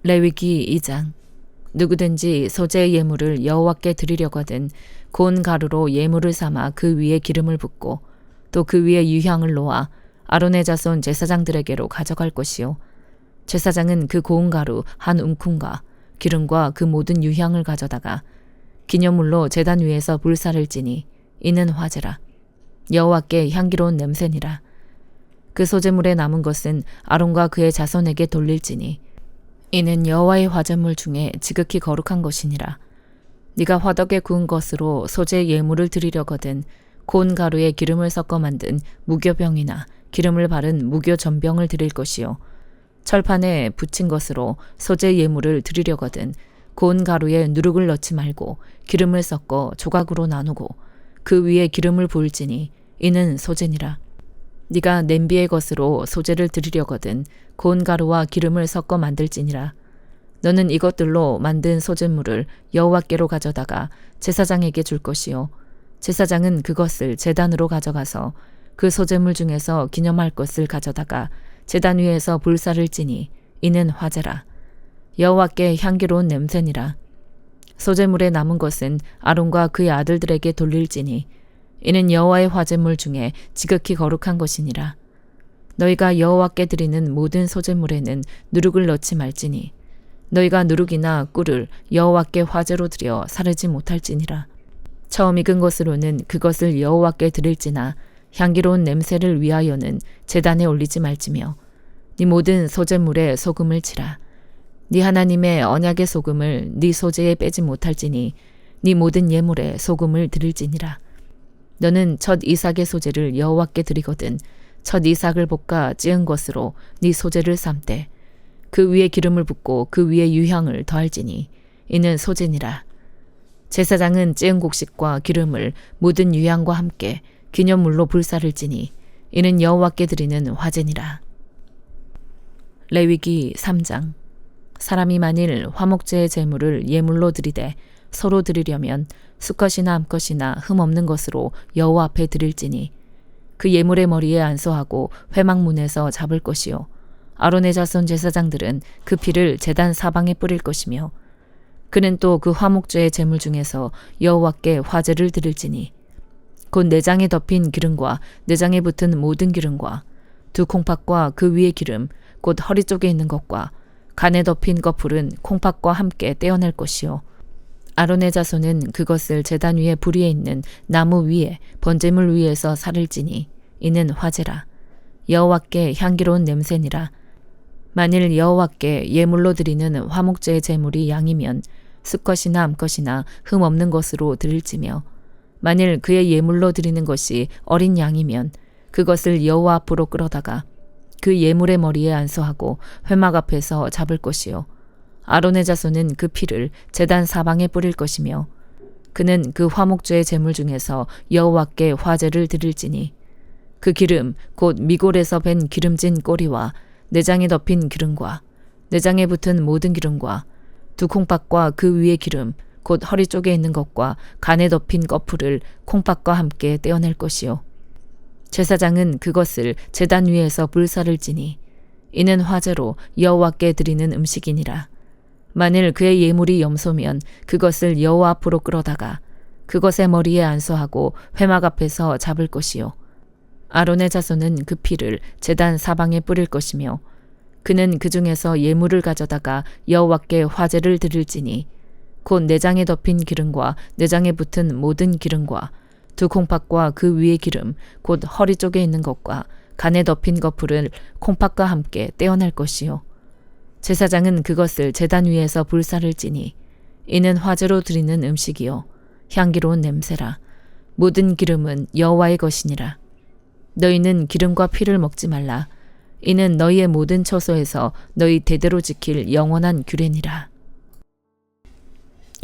레위기 2장. 누구든지 소재의 예물을 여호와께 드리려거든 고운 가루로 예물을 삼아 그 위에 기름을 붓고 또 그 위에 유향을 놓아 아론의 자손 제사장들에게로 가져갈 것이요 제사장은 그 고운 가루 한 움큼과 기름과 그 모든 유향을 가져다가 기념물로 제단 위에서 불사를 지니 이는 화제라. 여호와께 향기로운 냄새니라. 그 소재물에 남은 것은 아론과 그의 자손에게 돌릴지니 이는 여호와의 화제물 중에 지극히 거룩한 것이니라. 네가 화덕에 구운 것으로 소재 예물을 드리려거든 고운 가루에 기름을 섞어 만든 무교병이나 기름을 바른 무교전병을 드릴 것이요 철판에 붙인 것으로 소재 예물을 드리려거든 고운 가루에 누룩을 넣지 말고 기름을 섞어 조각으로 나누고 그 위에 기름을 부을지니 이는 소재니라. 네가 냄비의 것으로 소재를 드리려거든 고운 가루와 기름을 섞어 만들지니라. 너는 이것들로 만든 소재물을 여호와께로 가져다가 제사장에게 줄 것이요 제사장은 그것을 제단으로 가져가서 그 소재물 중에서 기념할 것을 가져다가 제단 위에서 불사를 지니 이는 화제라. 여호와께 향기로운 냄새니라. 소재물에 남은 것은 아론과 그의 아들들에게 돌릴지니 이는 여호와의 화제물 중에 지극히 거룩한 것이니라. 너희가 여호와께 드리는 모든 소재물에는 누룩을 넣지 말지니 너희가 누룩이나 꿀을 여호와께 화제로 드려 사르지 못할지니라. 처음 익은 것으로는 그것을 여호와께 드릴지나 향기로운 냄새를 위하여는 제단에 올리지 말지며 네 모든 소재물에 소금을 치라. 네 하나님의 언약의 소금을 네 소재에 빼지 못할지니 네 모든 예물에 소금을 드릴지니라. 너는 첫 이삭의 소재를 여호와께 드리거든 첫 이삭을 볶아 찌은 것으로 네 소재를 삶되 그 위에 기름을 붓고 그 위에 유향을 더할지니 이는 소재니라. 제사장은 찌은 곡식과 기름을 모든 유향과 함께 기념물로 불사를 지니 이는 여호와께 드리는 화제니라. 레위기 3장. 사람이 만일 화목제의 제물을 예물로 드리되 서로 드리려면 수컷이나 암컷이나 흠없는 것으로 여호와 앞에 드릴지니 그 예물의 머리에 안수하고 회막문에서 잡을 것이요 아론의 자손 제사장들은 그 피를 제단 사방에 뿌릴 것이며 그는 또 그 화목제의 제물 중에서 여호와께 화제를 드릴지니 곧 내장에 덮인 기름과 내장에 붙은 모든 기름과 두 콩팥과 그 위의 기름 곧 허리 쪽에 있는 것과 간에 덮인 거풀은 콩팥과 함께 떼어낼 것이요 아론의 자손은 그것을 제단 위에 불위에 있는 나무 위에 번제물 위에서 살을 지니 이는 화제라. 여호와께 향기로운 냄새니라. 만일 여호와께 예물로 드리는 화목제의 제물이 양이면 수컷이나 암컷이나 흠없는 것으로 드릴지며 만일 그의 예물로 드리는 것이 어린 양이면 그것을 여호와 앞으로 끌어다가 그 예물의 머리에 안수하고 회막 앞에서 잡을 것이요 아론의 자손은 그 피를 제단 사방에 뿌릴 것이며 그는 그 화목제의 제물 중에서 여호와께 화제를 드릴지니 그 기름 곧 미골에서 밴 기름진 꼬리와 내장에 덮인 기름과 내장에 붙은 모든 기름과 두 콩팥과 그 위의 기름 곧 허리 쪽에 있는 것과 간에 덮인 거풀을 콩팥과 함께 떼어낼 것이요 제사장은 그것을 제단 위에서 불사를 지니 이는 화제로 여호와께 드리는 음식이니라. 만일 그의 예물이 염소면 그것을 여호와 앞으로 끌어다가 그것의 머리에 안수하고 회막 앞에서 잡을 것이요 아론의 자손은 그 피를 제단 사방에 뿌릴 것이며 그는 그 중에서 예물을 가져다가 여호와께 화제를 드릴지니 곧 내장에 덮인 기름과 내장에 붙은 모든 기름과 두 콩팥과 그 위의 기름 곧 허리 쪽에 있는 것과 간에 덮인 거풀을 콩팥과 함께 떼어낼 것이요 제사장은 그것을 제단 위에서 불사를 지니 이는 화제로 드리는 음식이요 향기로운 냄새라. 모든 기름은 여호와의 것이니라. 너희는 기름과 피를 먹지 말라. 이는 너희의 모든 처소에서 너희 대대로 지킬 영원한 규례니라.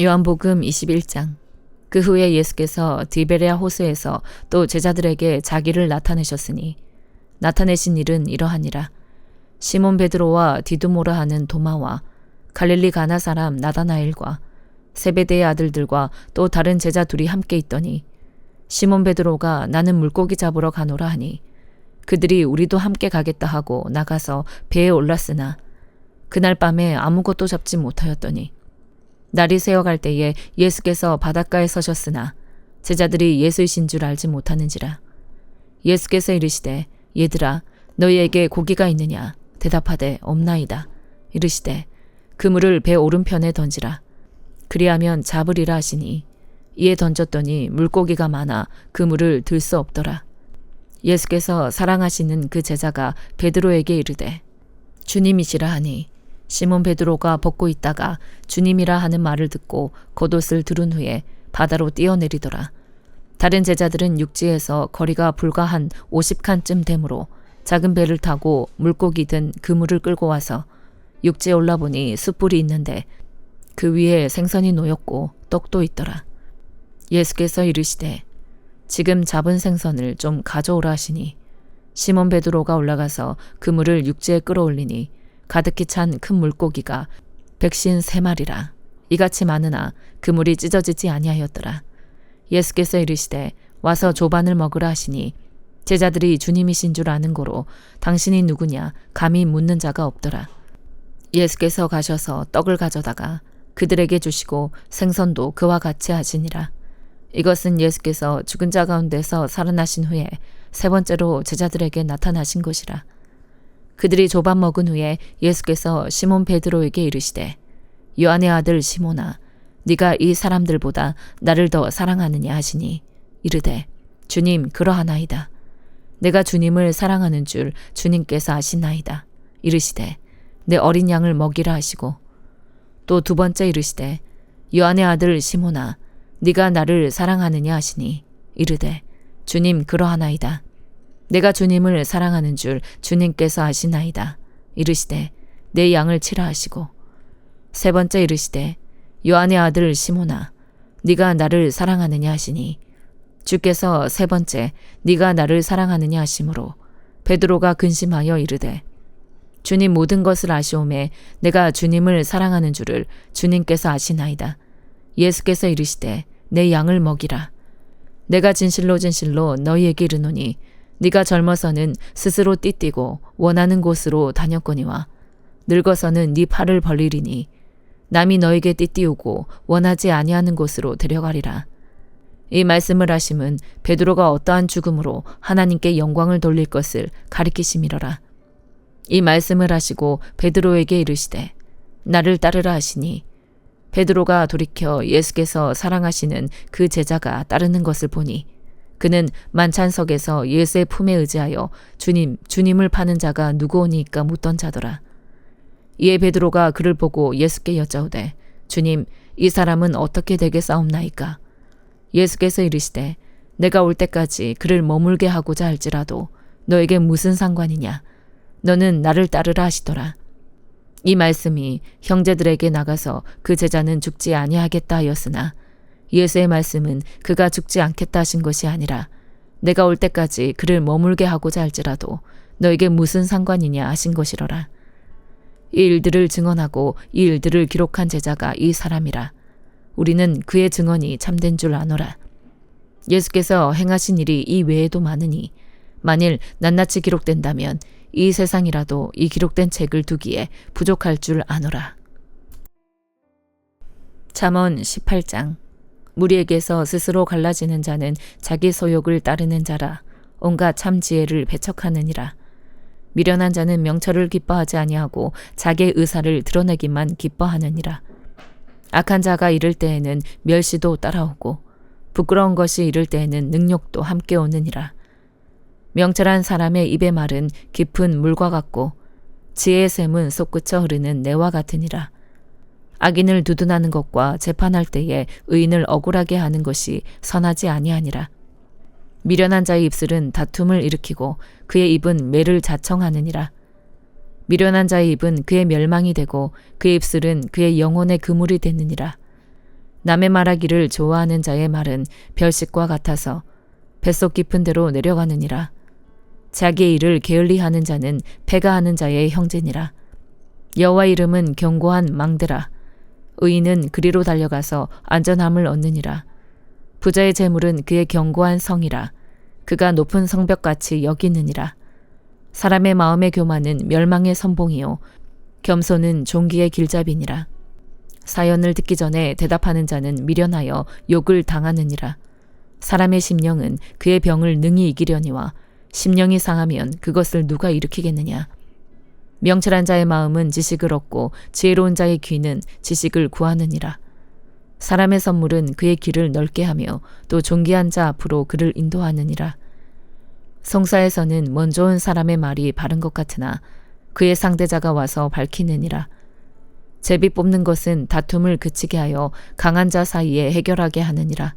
요한복음 21장. 그 후에 예수께서 디베레아 호수에서 또 제자들에게 자기를 나타내셨으니 나타내신 일은 이러하니라. 시몬 베드로와 디두모라 하는 도마와 갈릴리 가나 사람 나다나엘과 세베대의 아들들과 또 다른 제자 둘이 함께 있더니 시몬 베드로가 나는 물고기 잡으러 가노라 하니 그들이 우리도 함께 가겠다 하고 나가서 배에 올랐으나 그날 밤에 아무것도 잡지 못하였더니 날이 새어갈 때에 예수께서 바닷가에 서셨으나 제자들이 예수이신 줄 알지 못하는지라. 예수께서 이르시되 얘들아 너희에게 고기가 있느냐 대답하되 없나이다. 이르시되 그물을 배 오른편에 던지라. 그리하면 잡으리라 하시니 이에 던졌더니 물고기가 많아 그물을 들 수 없더라. 예수께서 사랑하시는 그 제자가 베드로에게 이르되 주님이시라 하니 시몬 베드로가 벗고 있다가 주님이라 하는 말을 듣고 겉옷을 두른 후에 바다로 뛰어내리더라. 다른 제자들은 육지에서 거리가 불과 한 50칸쯤 되므로 작은 배를 타고 물고기 든 그물을 끌고 와서 육지에 올라보니 숯불이 있는데 그 위에 생선이 놓였고 떡도 있더라. 예수께서 이르시되 지금 잡은 생선을 좀 가져오라 하시니 시몬 베드로가 올라가서 그물을 육지에 끌어올리니 가득히 찬 큰 물고기가 153마리라. 이같이 많으나 그물이 찢어지지 아니하였더라. 예수께서 이르시되 와서 조반을 먹으라 하시니 제자들이 주님이신 줄 아는 고로 당신이 누구냐 감히 묻는 자가 없더라. 예수께서 가셔서 떡을 가져다가 그들에게 주시고 생선도 그와 같이 하시니라. 이것은 예수께서 죽은 자 가운데서 살아나신 후에 세 번째로 제자들에게 나타나신 것이라. 그들이 조반 먹은 후에 예수께서 시몬 베드로에게 이르시되 요한의 아들 시몬아 네가 이 사람들보다 나를 더 사랑하느냐 하시니 이르되 주님 그러하나이다. 내가 주님을 사랑하는 줄 주님께서 아시나이다. 이르시되 내 어린 양을 먹이라 하시고 또 두 번째 이르시되 요한의 아들 시몬아 네가 나를 사랑하느냐 하시니 이르되 주님 그러하나이다. 내가 주님을 사랑하는 줄 주님께서 아시나이다. 이르시되 내 양을 치라 하시고 세 번째 이르시되 요한의 아들 시몬아 네가 나를 사랑하느냐 하시니 주께서 세 번째 네가 나를 사랑하느냐 하심으로 베드로가 근심하여 이르되 주님 모든 것을 아시오매 내가 주님을 사랑하는 줄을 주님께서 아시나이다. 예수께서 이르시되 내 양을 먹이라. 내가 진실로 진실로 너희에게 이르노니 네가 젊어서는 스스로 띠띠고 원하는 곳으로 다녔거니와 늙어서는 네 팔을 벌리리니 남이 너에게 띠띠우고 원하지 아니하는 곳으로 데려가리라. 이 말씀을 하심은 베드로가 어떠한 죽음으로 하나님께 영광을 돌릴 것을 가리키심이러라. 이 말씀을 하시고 베드로에게 이르시되 나를 따르라 하시니 베드로가 돌이켜 예수께서 사랑하시는 그 제자가 따르는 것을 보니 그는 만찬석에서 예수의 품에 의지하여 주님을 파는 자가 누구오니까 묻던 자더라. 이에 베드로가 그를 보고 예수께 여짜오되 주님 이 사람은 어떻게 되겠사옵나이까? 예수께서 이르시되 내가 올 때까지 그를 머물게 하고자 할지라도 너에게 무슨 상관이냐? 너는 나를 따르라 하시더라. 이 말씀이 형제들에게 나가서 그 제자는 죽지 아니하겠다 하였으나 예수의 말씀은 그가 죽지 않겠다 하신 것이 아니라 내가 올 때까지 그를 머물게 하고자 할지라도 너에게 무슨 상관이냐 하신 것이로라. 이 일들을 증언하고 이 일들을 기록한 제자가 이 사람이라. 우리는 그의 증언이 참된 줄 아노라. 예수께서 행하신 일이 이 외에도 많으니 만일 낱낱이 기록된다면 이 세상이라도 이 기록된 책을 두기에 부족할 줄 아노라. 잠언 18장. 무리에게서 스스로 갈라지는 자는 자기 소욕을 따르는 자라. 온갖 참 지혜를 배척하느니라. 미련한 자는 명철을 기뻐하지 아니하고 자기의 의사를 드러내기만 기뻐하느니라. 악한 자가 이를 때에는 멸시도 따라오고 부끄러운 것이 이를 때에는 능욕도 함께 오느니라. 명철한 사람의 입의 말은 깊은 물과 같고 지혜의 샘은 솟구쳐 흐르는 내와 같으니라. 악인을 두둔하는 것과 재판할 때에 의인을 억울하게 하는 것이 선하지 아니하니라. 미련한 자의 입술은 다툼을 일으키고 그의 입은 매를 자청하느니라. 미련한 자의 입은 그의 멸망이 되고 그의 입술은 그의 영혼의 그물이 되느니라. 남의 말하기를 좋아하는 자의 말은 별식과 같아서 뱃속 깊은 데로 내려가느니라. 자기의 일을 게을리하는 자는 패가하는 자의 형제니라. 여호와 이름은 견고한 망대라. 의인은 그리로 달려가서 안전함을 얻느니라. 부자의 재물은 그의 견고한 성이라. 그가 높은 성벽같이 여기느니라. 사람의 마음의 교만은 멸망의 선봉이요 겸손은 종기의 길잡이니라. 사연을 듣기 전에 대답하는 자는 미련하여 욕을 당하느니라. 사람의 심령은 그의 병을 능히 이기려니와 심령이 상하면 그것을 누가 일으키겠느냐. 명철한 자의 마음은 지식을 얻고 지혜로운 자의 귀는 지식을 구하느니라. 사람의 선물은 그의 길을 넓게 하며 또 존귀한 자 앞으로 그를 인도하느니라. 성사에서는 먼저 온 사람의 말이 바른 것 같으나 그의 상대자가 와서 밝히느니라. 제비 뽑는 것은 다툼을 그치게 하여 강한 자 사이에 해결하게 하느니라.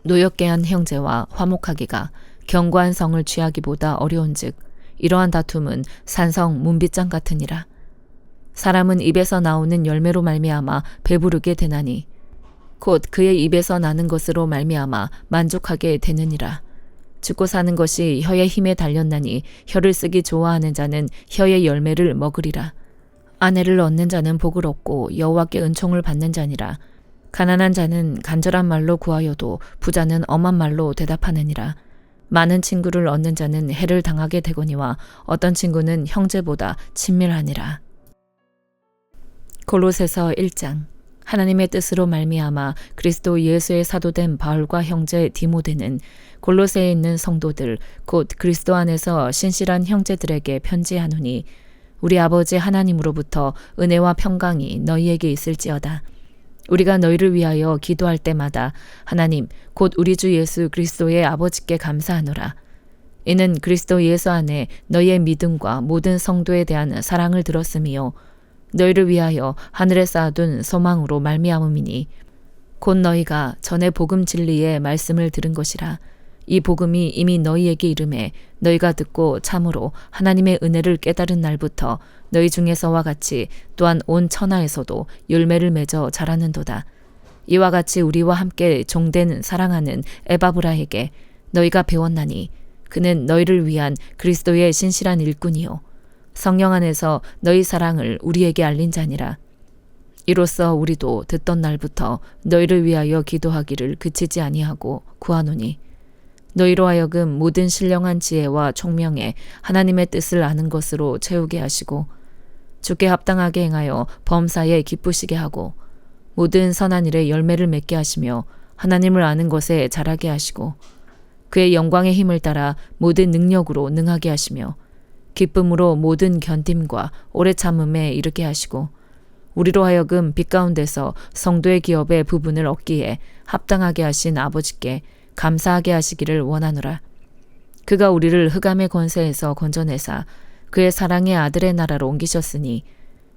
노엽게 한 형제와 화목하기가 견고한 성을 취하기보다 어려운즉 이러한 다툼은 산성 문빗장 같으니라. 사람은 입에서 나오는 열매로 말미암아 배부르게 되나니 곧 그의 입에서 나는 것으로 말미암아 만족하게 되느니라. 죽고 사는 것이 혀의 힘에 달렸나니 혀를 쓰기 좋아하는 자는 혀의 열매를 먹으리라. 아내를 얻는 자는 복을 얻고 여호와께 은총을 받는 자니라. 가난한 자는 간절한 말로 구하여도 부자는 엄한 말로 대답하느니라. 많은 친구를 얻는 자는 해를 당하게 되거니와 어떤 친구는 형제보다 친밀하니라. 골로새서 1장. 하나님의 뜻으로 말미암아 그리스도 예수의 사도된 바울과 형제 디모데는 골로새에 있는 성도들 곧 그리스도 안에서 신실한 형제들에게 편지하노니 우리 아버지 하나님으로부터 은혜와 평강이 너희에게 있을지어다. 우리가 너희를 위하여 기도할 때마다 하나님 곧 우리 주 예수 그리스도의 아버지께 감사하노라. 이는 그리스도 예수 안에 너희의 믿음과 모든 성도에 대한 사랑을 들었으며 너희를 위하여 하늘에 쌓아둔 소망으로 말미암음이니 곧 너희가 전에 복음 진리의 말씀을 들은 것이라. 이 복음이 이미 너희에게 이름에 너희가 듣고 참으로 하나님의 은혜를 깨달은 날부터 너희 중에서와 같이 또한 온 천하에서도 열매를 맺어 자라는도다. 이와 같이 우리와 함께 종된 사랑하는 에바브라에게 너희가 배웠나니 그는 너희를 위한 그리스도의 신실한 일꾼이요 성령 안에서 너희 사랑을 우리에게 알린 자니라. 이로써 우리도 듣던 날부터 너희를 위하여 기도하기를 그치지 아니하고 구하노니 너희로 하여금 모든 신령한 지혜와 총명에 하나님의 뜻을 아는 것으로 채우게 하시고 주께 합당하게 행하여 범사에 기쁘시게 하고 모든 선한 일에 열매를 맺게 하시며 하나님을 아는 것에 자라게 하시고 그의 영광의 힘을 따라 모든 능력으로 능하게 하시며 기쁨으로 모든 견딤과 오래 참음에 이르게 하시고 우리로 하여금 빛 가운데서 성도의 기업의 부분을 얻기에 합당하게 하신 아버지께 감사하게 하시기를 원하노라. 그가 우리를 흑암의 권세에서 건져내사 그의 사랑의 아들의 나라로 옮기셨으니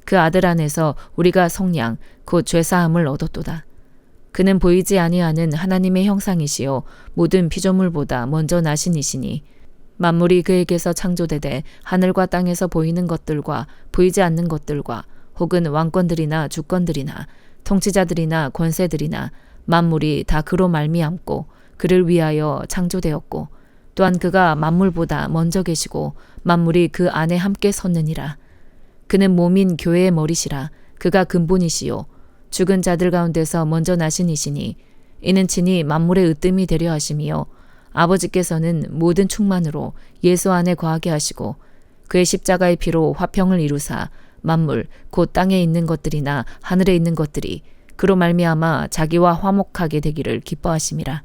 그 아들 안에서 우리가 성량 곧 죄사함을 얻었도다. 그는 보이지 아니하는 하나님의 형상이시요 모든 피조물보다 먼저 나신 이시니 만물이 그에게서 창조되되 하늘과 땅에서 보이는 것들과 보이지 않는 것들과 혹은 왕권들이나 주권들이나 통치자들이나 권세들이나 만물이 다 그로 말미암고 그를 위하여 창조되었고 또한 그가 만물보다 먼저 계시고 만물이 그 안에 함께 섰느니라. 그는 몸인 교회의 머리시라. 그가 근본이시요 죽은 자들 가운데서 먼저 나신 이시니 이는 친히 만물의 으뜸이 되려 하심이요 아버지께서는 모든 충만으로 예수 안에 거하게 하시고 그의 십자가의 피로 화평을 이루사 만물 곧 땅에 있는 것들이나 하늘에 있는 것들이 그로 말미암아 자기와 화목하게 되기를 기뻐하심이라.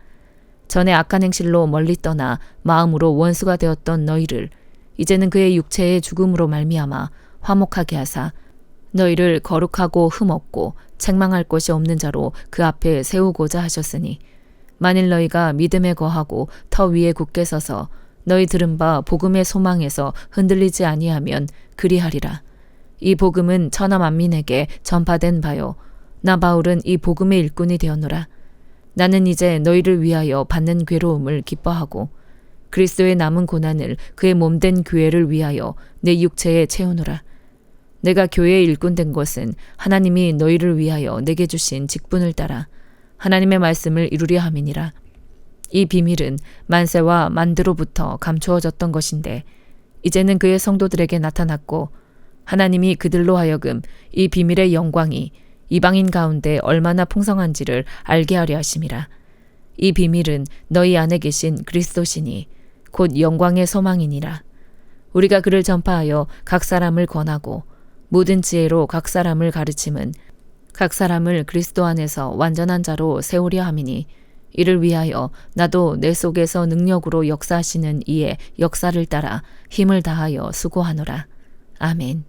전에 악한 행실로 멀리 떠나 마음으로 원수가 되었던 너희를 이제는 그의 육체의 죽음으로 말미암아 화목하게 하사 너희를 거룩하고 흠없고 책망할 것이 없는 자로 그 앞에 세우고자 하셨으니 만일 너희가 믿음에 거하고 터 위에 굳게 서서 너희 들은 바 복음의 소망에서 흔들리지 아니하면 그리하리라. 이 복음은 천하 만민에게 전파된 바요 나 바울은 이 복음의 일꾼이 되었노라. 나는 이제 너희를 위하여 받는 괴로움을 기뻐하고 그리스도의 남은 고난을 그의 몸된 교회를 위하여 내 육체에 채우노라. 내가 교회의 일꾼 된 것은 하나님이 너희를 위하여 내게 주신 직분을 따라 하나님의 말씀을 이루려 함이니라. 이 비밀은 만세와 만대로부터 감추어졌던 것인데 이제는 그의 성도들에게 나타났고 하나님이 그들로 하여금 이 비밀의 영광이 이방인 가운데 얼마나 풍성한지를 알게 하려 하심이라. 이 비밀은 너희 안에 계신 그리스도시니 곧 영광의 소망이니라. 우리가 그를 전파하여 각 사람을 권하고 모든 지혜로 각 사람을 가르침은 각 사람을 그리스도 안에서 완전한 자로 세우려 함이니 이를 위하여 나도 내 속에서 능력으로 역사하시는 이의 역사를 따라 힘을 다하여 수고하노라. 아멘.